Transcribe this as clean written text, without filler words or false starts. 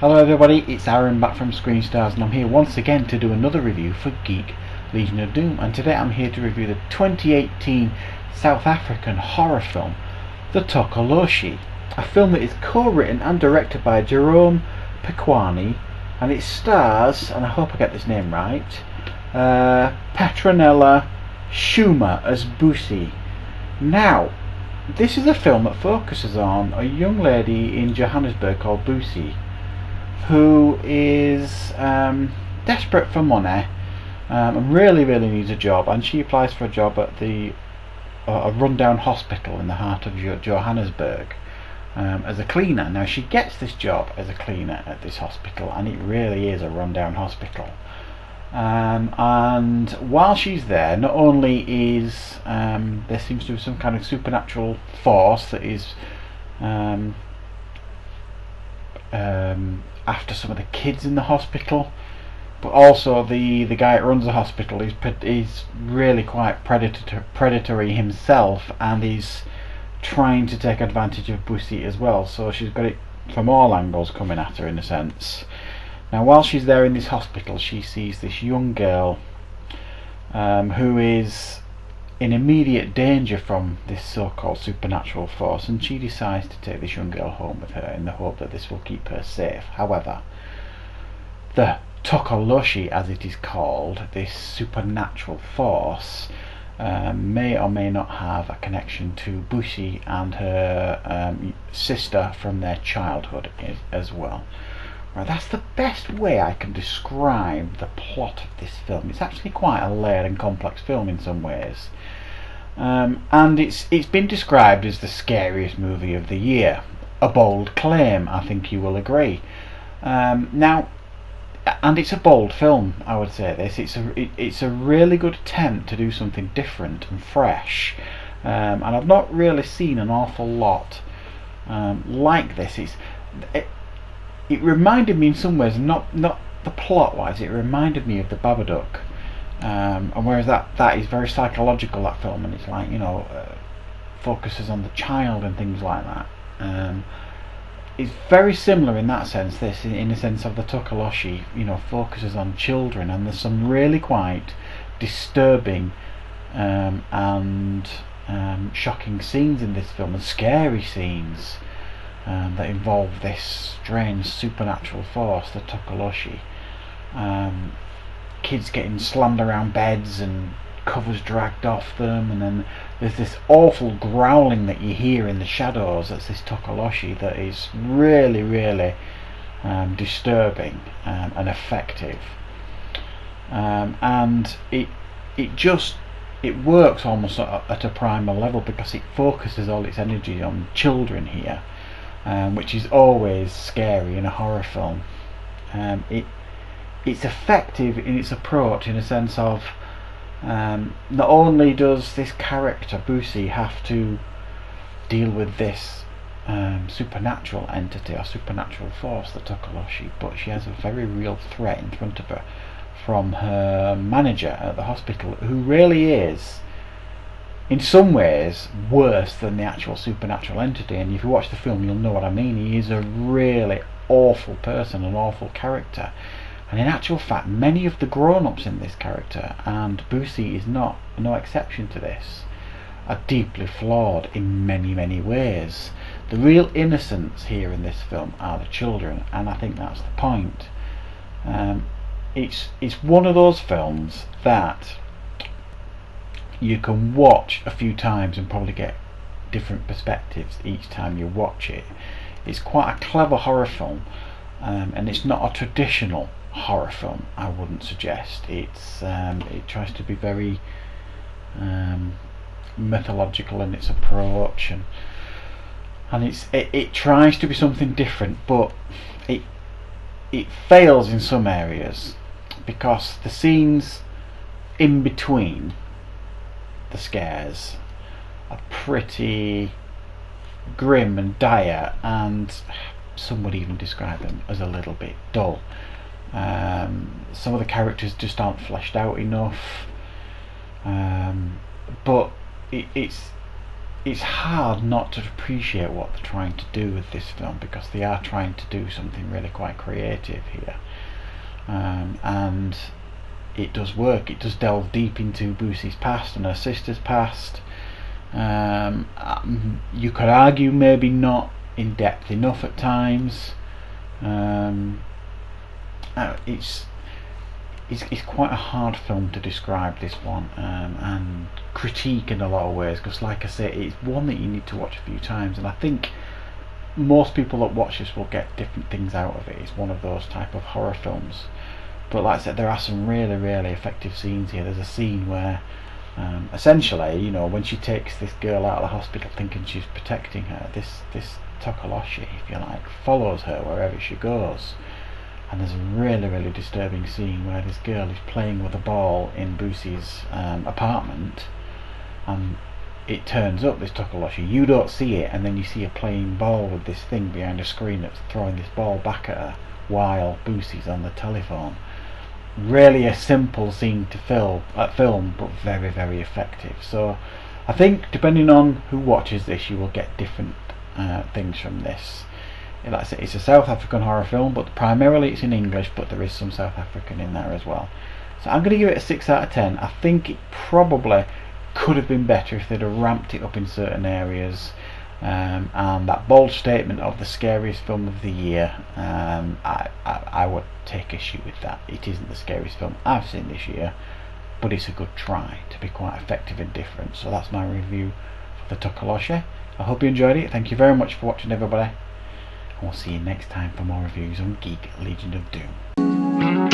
Hello everybody, it's Aaron back from Screen Stars, and I'm here once again to do another review for Geek Legion of Doom. And today I'm here to review the 2018 South African horror film The Tokoloshe, a film that is co-written and directed by Jerome Pikwane, and it stars, and I hope I get this name right, Petronella Tshuma as Busi. Now, this is a film that focuses on a young lady in Johannesburg called Busi, who is desperate for money and really needs a job, and she applies for a job at a rundown hospital in the heart of Johannesburg as a cleaner. Now she gets this job as a cleaner at this hospital, and it really is a rundown hospital, and while she's there, not only is there seems to be some kind of supernatural force that is after some of the kids in the hospital, but also the guy that runs the hospital is really quite predatory himself, and he's trying to take advantage of Busi as well. So she's got it from all angles coming at her, in a sense. Now while she's there in this hospital, she sees this young girl who is in immediate danger from this so-called supernatural force, and she decides to take this young girl home with her in the hope that this will keep her safe. However, the Tokoloshe, as it is called, this supernatural force, may or may not have a connection to Busi and her sister from their childhood as well. Right, that's the best way I can describe the plot of this film. It's actually quite a layered and complex film in some ways, and it's been described as the scariest movie of the year. A bold claim, I think you will agree. Now, and it's a bold film, I would say this. It's a really good attempt to do something different and fresh, and I've not really seen an awful lot like this. It reminded me in some ways, not the plot wise, it reminded me of the Babadook, and whereas that is very psychological, that film, and it's like, you know, focuses on the child and things like that. It's very similar in that sense. This, in the sense of the Tokoloshe, you know, focuses on children, and there's some really quite disturbing and shocking scenes in this film, and scary scenes that involve this strange supernatural force, the Tokoloshe. Kids getting slammed around beds and covers dragged off them, and then there's this awful growling that you hear in the shadows. That's this Tokoloshe that is really disturbing and effective, and it works almost at a primal level, because it focuses all its energy on children here, which is always scary in a horror film. It's effective in its approach, in a sense of not only does this character Busi have to deal with this supernatural entity or supernatural force, the Tokoloshe, but she has a very real threat in front of her from her manager at the hospital, who really is in some ways worse than the actual supernatural entity. And if you watch the film, you'll know what I mean. He is a really awful person, an awful character, and in actual fact many of the grown-ups in this character, and Busi is no exception to this, are deeply flawed in many ways. The real innocents here in this film are the children, and I think that's the point. It's one of those films that you can watch a few times and probably get different perspectives each time you watch it. It's quite a clever horror film, and it's not a traditional horror film, I wouldn't suggest. It tries to be very mythological in its approach, and it tries to be something different, but it fails in some areas. because the scenes in between the scares are pretty grim and dire, and some would even describe them as a little bit dull. Some of the characters just aren't fleshed out enough, but it's hard not to appreciate what they're trying to do with this film, because they are trying to do something really quite creative here, and it does work. It does delve deep into Busi's past and her sister's past. You could argue maybe not in depth enough at times. It's quite a hard film to describe, this one, and critique in a lot of ways, because like I say, it's one that you need to watch a few times, and I think most people that watch this will get different things out of it. It's one of those type of horror films, but like I said, there are some really, really effective scenes here. There's a scene where essentially, you know, when she takes this girl out of the hospital thinking she's protecting her, this Tokoloshe, if you like, follows her wherever she goes. And there's a really, really disturbing scene where this girl is playing with a ball in Busi's apartment, and it turns up, this Tokoloshe, you don't see it, and then you see her playing ball with this thing behind a screen that's throwing this ball back at her while Busi's on the telephone. Really a simple scene to film, but very, very effective. So I think depending on who watches this, you will get different things from this. Like I said, it's a South African horror film, but primarily it's in English, but there is some South African in there as well. So I'm going to give it a 6 out of 10. I think it probably could have been better if they'd have ramped it up in certain areas, and that bold statement of the scariest film of the year, I would take issue with that. It isn't the scariest film I've seen this year, but it's a good try to be quite effective and different. So that's my review for the Tokoloshe. I hope you enjoyed it. Thank you very much for watching, everybody. We'll see you next time for more reviews on Geek, Legion of Doom.